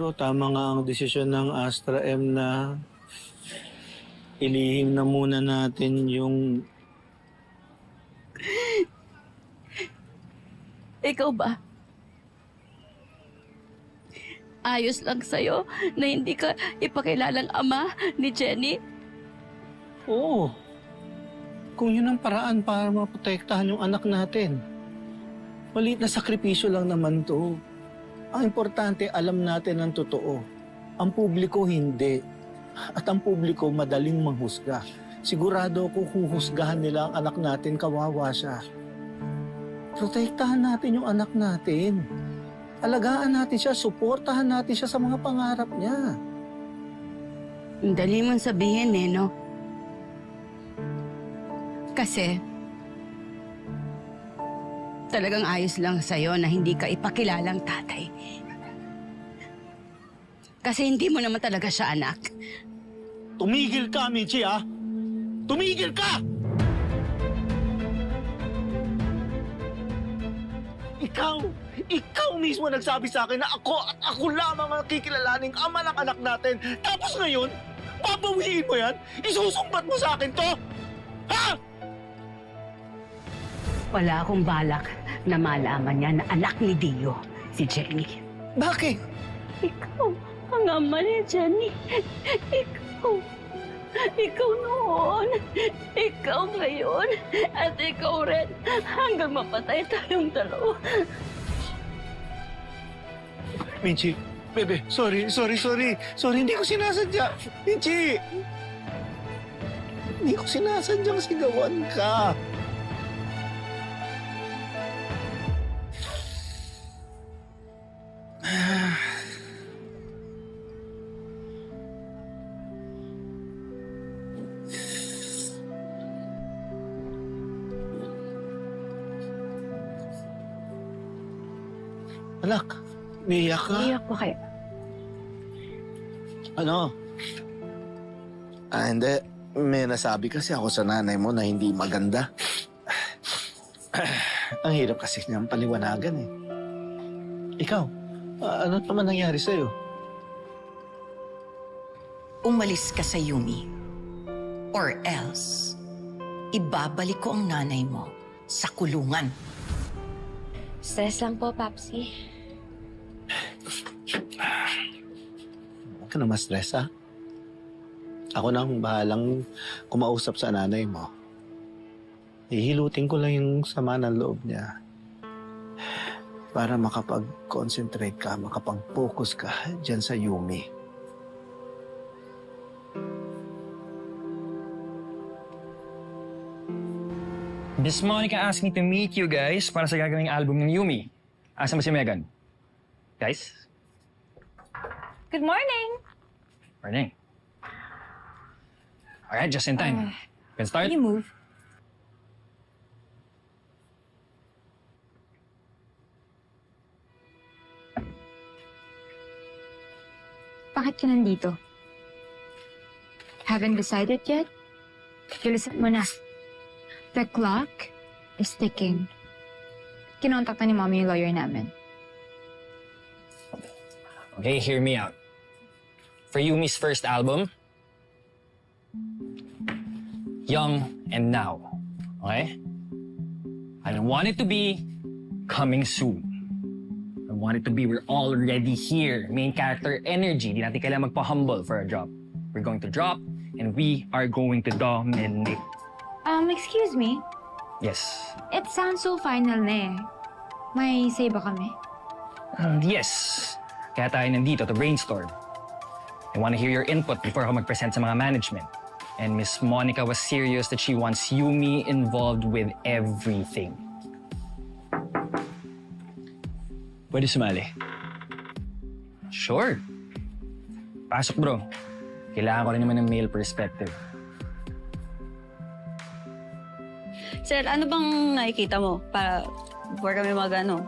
siguro tama nga ang desisyon ng Astra M na ilihim na muna natin yung... Ikaw ba? Ayos lang sa'yo na hindi ka ipakilalang ama ni Jenny? Oo. Kung yun ang paraan para maprotektahan yung anak natin. Maliit na sakripisyo lang naman to. Ang importante, alam natin ang totoo. Ang publiko hindi. At ang publiko madaling manghusga. Sigurado kung huhusgahan nila ang anak natin, kawawa siya. Protektahan natin yung anak natin. Alagaan natin siya, suportahan natin siya sa mga pangarap niya. Ang dali mong sabihin no? Kasi, talagang ayos lang sa'yo na hindi ka ipakilalang tatay. Kasi hindi mo naman talaga siya anak. Tumigil ka, Michi, ha? Tumigil ka! Ikaw mismo nagsabi sa akin na ako at ako lamang ang kikilalaning ama ng anak natin. Tapos ngayon, papawiin mo yan? Isusumbat mo sa akin to? Ha? Wala akong balak na malaman niya na anak ni Dio, si Jenny. Bakit? Ikaw ang ama ni Jenny. Ikaw. Ikaw noon. Ikaw ngayon. At ikaw rin. Hanggang mapatay tayong dalawa. Minchi, bebe, sorry, hindi ko sinasadya. Minchi! Hindi ko sinasadyang sigawan ka. Anak, umiiyak ka? Iyak pa kayo. Ano? Hindi. May nasabi kasi ako sa nanay mo na hindi maganda. Ang hirap kasi niyang paliwanagan eh. Ikaw, ano naman nangyari sa'yo? Umalis ka sa Yumi. Or else, ibabalik ko ang nanay mo sa kulungan. Stress lang po, Papsi. Huwag ka na ma-stress, ha? Ako na ang bahalang kumausap sa nanay mo. Hihilutin ko lang yung sama ng loob niya para makapag-concentrate ka, makapag-focus ka dyan sa Yumi. Miss Monica asked me to meet you guys para sa gagawing album ng Yumi. Asa mo si Megan? Guys? Good morning! Morning. Alright, just in time. Can start? Can you move? Bakit ka nandito? Haven't decided yet? Gilisap mo na. The clock is ticking. Kinontakta ni Mommy yung lawyer namin. Okay, hear me out. For Yumi's first album, Young and Now. Okay? I don't want it to be coming soon. I want it to be we're already here. Main character energy. Di natin kailangan magpa-humble for a drop. We're going to drop and we are going to dominate. Excuse me? Yes. It sounds so final na eh. May say ba kami? Yes. Kaya tayo nandito to brainstorm. I want to hear your input before ako mag-present sa mga management. And Miss Monica was serious that she wants Yumi involved with everything. Pwede sumali? Sure. Pasok, bro. Kailangan ko rin naman ng male perspective. Sir, ano bang nakikita mo para before kami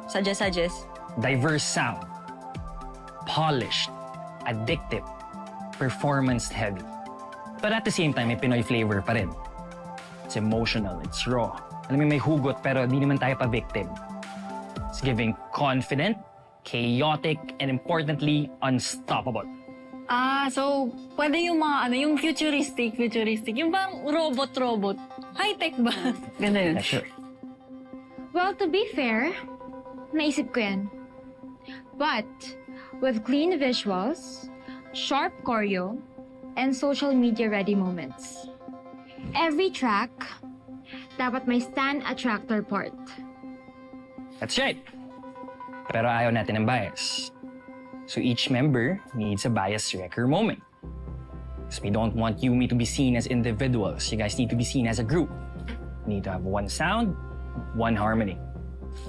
suggest? Diverse sound. Polished. Addictive. Performance-heavy. But at the same time, may Pinoy flavor pa rin. It's emotional, it's raw. Alam mo, may hugot pero di naman tayo pa-victim. It's giving confident chaotic, and importantly, unstoppable. So, pwede yung mga yung futuristic. Yung parang robot. High-tech ba? Ganda yun. Yeah, sure. Well, to be fair, naisip ko yan. But, with clean visuals, sharp choreo, and social media-ready moments. Every track, dapat may stand attractor part. That's right. Pero ayaw natin ng bias. So each member needs a bias wrecker moment. Because we don't want Yumi to be seen as individuals. You guys need to be seen as a group. You need to have one sound, one harmony.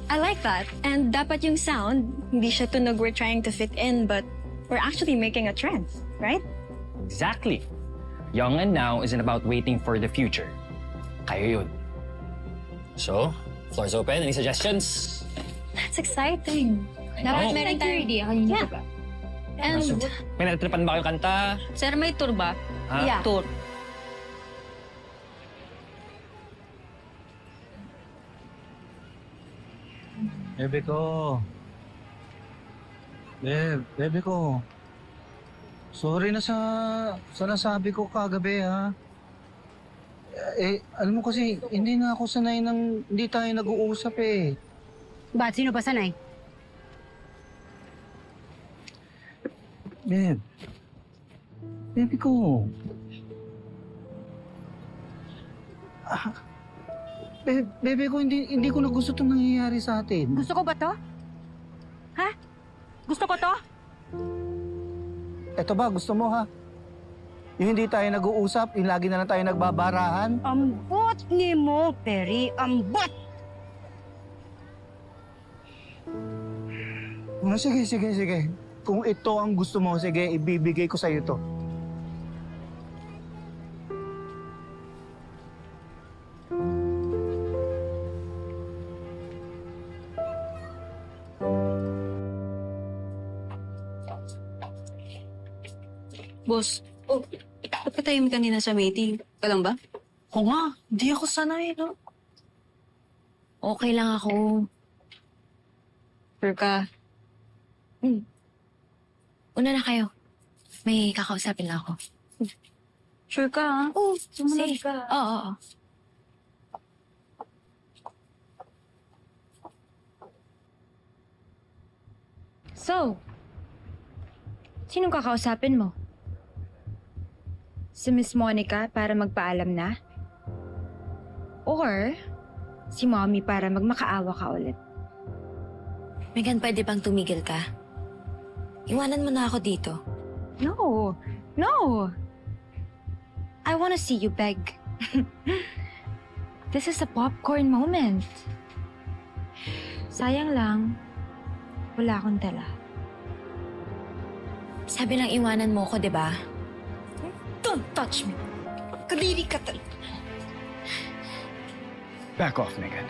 I like that. And dapat yung sound, hindi siya tunog we're trying to fit in, but we're actually making a trend, right? Exactly. Young and Now isn't about waiting for the future. Kayo yun. So, floor's open. Any suggestions? That's exciting. Oh. Dapat meron tayong idea kanina Yeah. ba? And, May natitripan ba kayong kanta? sir, may tour ba? Ha? Yeah. Tour. Bebe ko. Bebe ko. Sorry na sa nasabi ko kagabi, ha. Alam mo kasi, hindi na ako sanay hindi tayo nag-uusap eh. Ba't sino ba sanay? Bebe. Bebe ko. Bebe ko, hindi ko na gusto itong nangyayari sa atin. Gusto ko ba to? Ha? Gusto ko to? Eto ba, gusto mo ha? Yung hindi tayo nag-uusap, yung lagi na lang tayo nagbabarahan. Ambot ni mo, Perry. Ambot! Sige. Kung ito ang gusto mo, sige, ibibigay ko sa'yo to. Boss, ba't ka tayo kanina sa meeting? Ka lang ba? Oo nga, di ako sanay, no? Okay lang ako. Sure ka? Una na kayo. May kakausapin lang ako. Sure ka, ha? Oh, Sumunod sige. ka. Oo. So, sinong kakausapin mo? Si Miss Monica para magpaalam na? Or si Mommy para magmakaawa ka ulit? Megan, pwede bang tumigil ka? Iwanan mo na ako dito. No! I wanna see you beg. This is a popcorn moment. Sayang lang, wala akong dala. Sabi lang iwanan mo ko, di ba? Don't touch me. Kadiri ka talaga. Back off, Megan.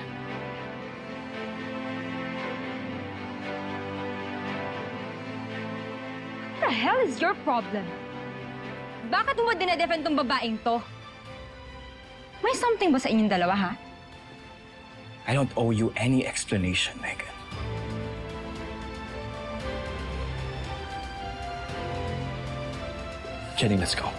What the hell is your problem? Bakit mo dinedefend tong babaeng to? May something ba sa inyong dalawa, ha? I don't owe you any explanation, Megan. Jenny, let's go.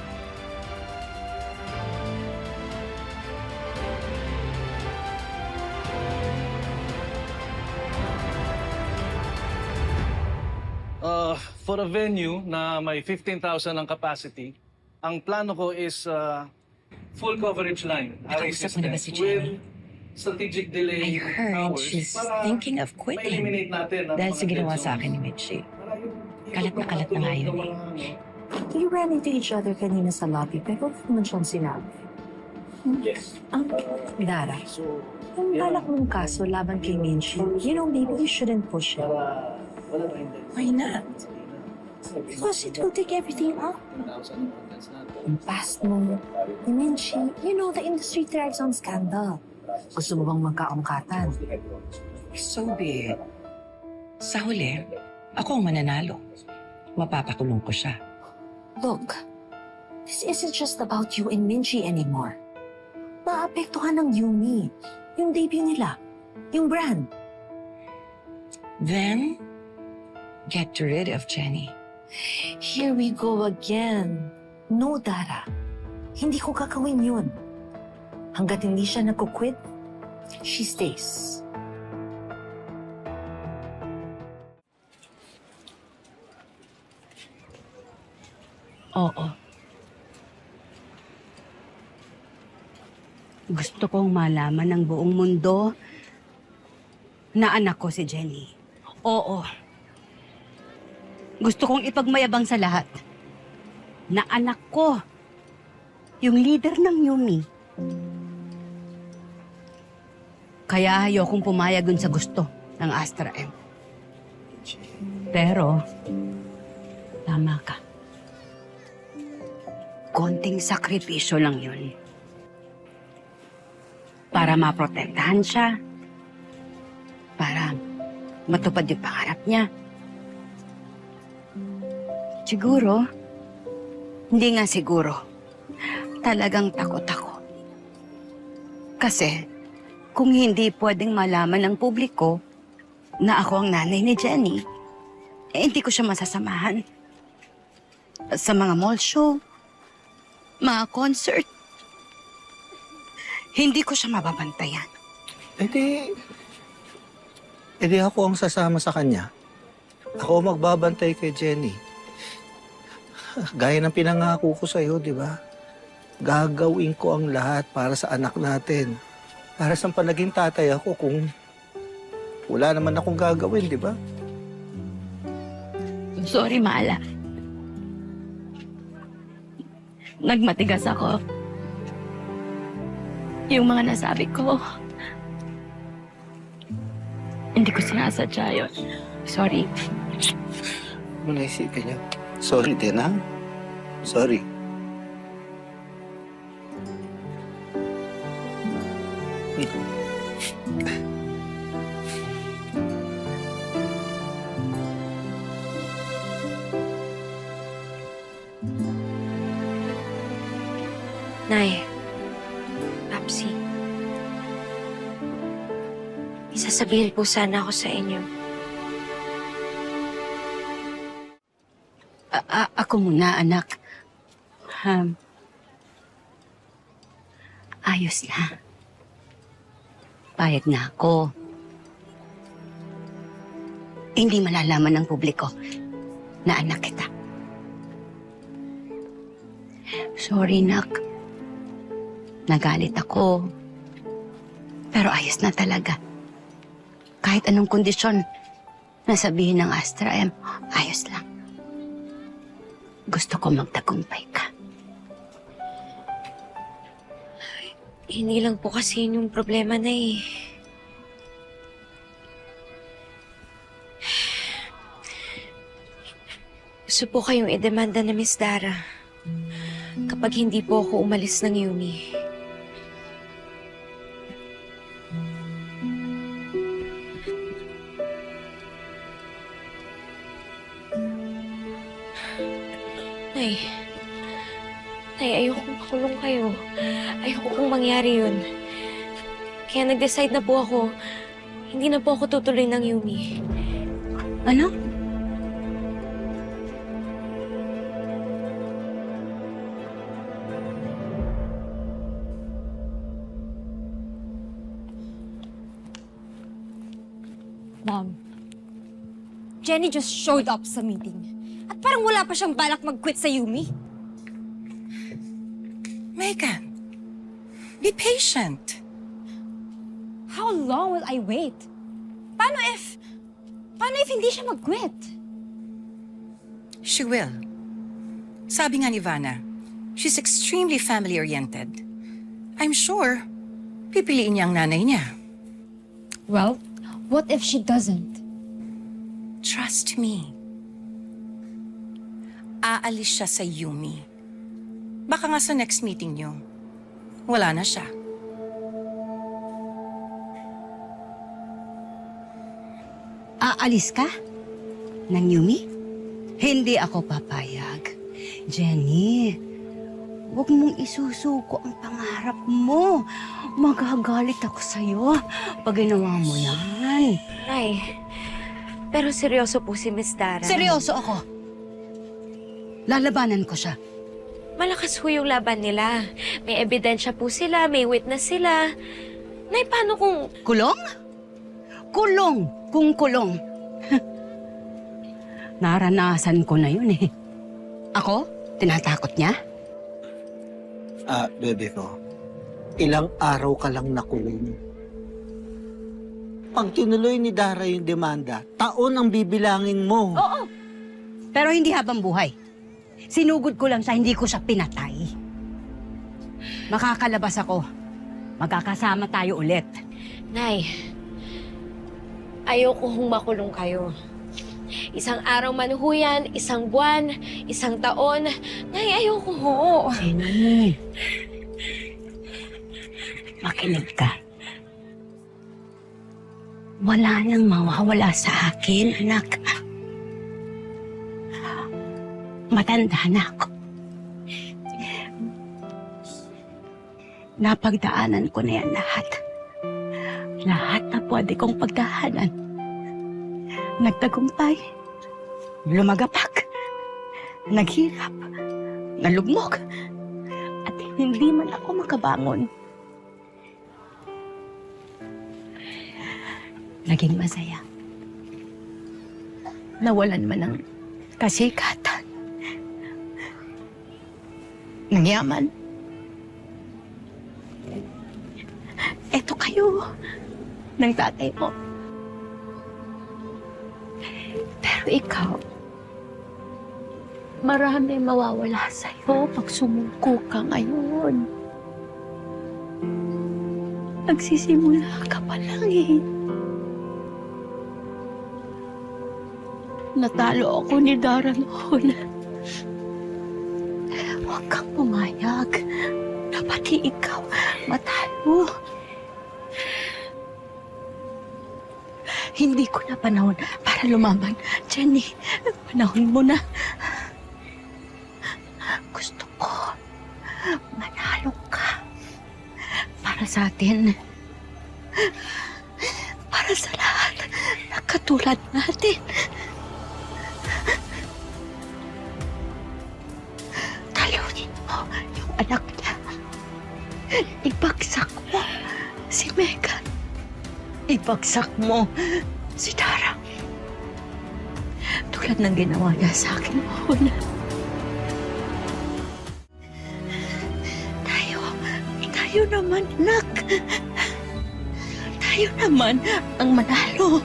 For a venue na may 15,000 ang capacity, ang plano ko is full coverage line, array Nakausap mo na ba si system, Jenny? with strategic delay I heard hours she's para thinking of quitting ma-eliminate natin ang dahil mga sa ginawa dead sa akin ni zones. Mitchie. Para yung- Kalat na kalat na nga yun eh. You ran into each other kanina sa lobby, pero wala naman siyang sinabi. Yes. Dara, So, yung balak mong kaso laban kay Minchi, maybe you shouldn't push it. para wala tayong dead Why not? Because it will take everything up. Yung past mo, ni Minchi, the industry thrives on scandal. Gusto mo bang magkaungkatan? So be it. Sa huli, ako ang mananalo. Mapapakulong ko siya. Look, this isn't just about you and Minchi anymore. Maapektuhan ng Yumi, yung debut nila, yung brand. Then, get rid of Jenny. Here we go again. No, Dara. Hindi ko gagawin yun. Hanggat hindi siya nagko-quit, she stays. Oo. Gusto kong malaman ng buong mundo na anak ko si Jenny. Oo. Gusto kong ipagmayabang sa lahat na anak ko yung leader ng Yumi. Kaya ayokong pumayag dun sa gusto ng Astra M. Pero, tama ka. Konting sakripisyo lang yun. Para maprotektahan siya. Para matupad yung pangarap niya. Siguro, hindi nga siguro. Talagang takot ako. Kasi, kung hindi pwedeng malaman ng publiko na ako ang nanay ni Jenny, hindi ko siya masasamahan. Sa mga mall show, mga concert, hindi ko siya mababantayan. Edi ako ang sasama sa kanya. Ako ang magbabantay kay Jenny. Gaya ng pinangako ko sa'yo, di ba? Gagawin ko ang lahat para sa anak natin. Para sa panaging tatay ako kung wala naman akong gagawin, di ba? Sorry, Mala. Nagmatigas ako. Yung mga nasabi ko, hindi ko sinasadya yun. Sorry. Mo naisip ka niya. Sorry din, ha? Sorry. Nay, Papsi, may sasabihin po sana ako sa inyo. Ako muna, anak. Ayos na. Payag na ako. Hindi malalaman ng publiko na anak kita. Sorry, nak. Nagalit ako. Pero ayos na talaga. Kahit anong kondisyon na sabihin ng Astra M, ayos lang. Gusto ko magtagumpay ka. Hindi lang po kasi yun yung problema na eh. Gusto po kayong idemanda na Miss Dara kapag hindi po ako umalis ng Yumi. Nay, ayokong makulong kayo. Ayoko kong mangyari yun. Kaya nag-decide na po ako, hindi na po ako tutuloy ng Yumi. Ano? Mom, Jenny just showed up sa meeting. At parang wala pa siyang balak mag-quit sa Yumi. Megan, be patient. How long will I wait? Paano if hindi siya mag-quit? She will. Sabi nga ni Vanna, she's extremely family-oriented. I'm sure, pipiliin niya ang nanay niya. Well, what if she doesn't? Trust me. Aalis siya sa Yumi. Baka nga sa next meeting niyo, wala na siya. Aalis ka? Ng Yumi? Hindi ako papayag. Jenny, huwag mong isusuko ang pangarap mo. Magagalit ako sa'yo pag ginawa mo yan. Nay, Pero seryoso po si Miss Dara. Seryoso ako. Lalabanan ko siya. Malakas ho yung laban nila. May ebidensya po sila, may witness sila. Nay, paano kung... Kulong? Kulong! Kung kulong. Naranasan ko na yun eh. Ako? Tinatakot niya? Bebe ko, ilang araw ka lang nakulong. Pag tinuloy ni Dara yung demanda, taon ang bibilangin mo. Oo. Pero hindi habang buhay. Sinugod ko lang siya, hindi ko siya pinatay. Makakalabas ako. Magkakasama tayo ulit. Nay, ayoko hong makulong kayo. Isang araw man ho yan, isang buwan, isang taon. Nay, ayoko ho. Jenny, makinig ka. Wala nang mawawala sa akin, anak. Matanda na ako. Napagdaanan ko na yan lahat. Lahat na pwede kong pagdaanan. Nagtagumpay. Lumagapak. Naghirap. Nalugmok. At hindi man ako makabangon. Naging masaya. Nawalan man ng kasikatan. Ng yaman. Eto kayo. Ng tatay mo. Pero ikaw, marami mawawala sa'yo pag sumuko ka ngayon. Nagsisimula ka pa lang eh. Natalo ako ni Dara noon. Huwag kang pumayag na pati ikaw matalo. Hindi ko na panahon para lumaban. Jenny, panahon mo na. Gusto ko manalo ka. Para sa atin. Para sa lahat na katulad natin. Talunin mo yung anak niya. Ibagsak mo si Megan. Ibagsak mo si Dara. Tulad ng ginawa niya sa akin noon. Tayo naman, anak. Tayo naman ang manalo.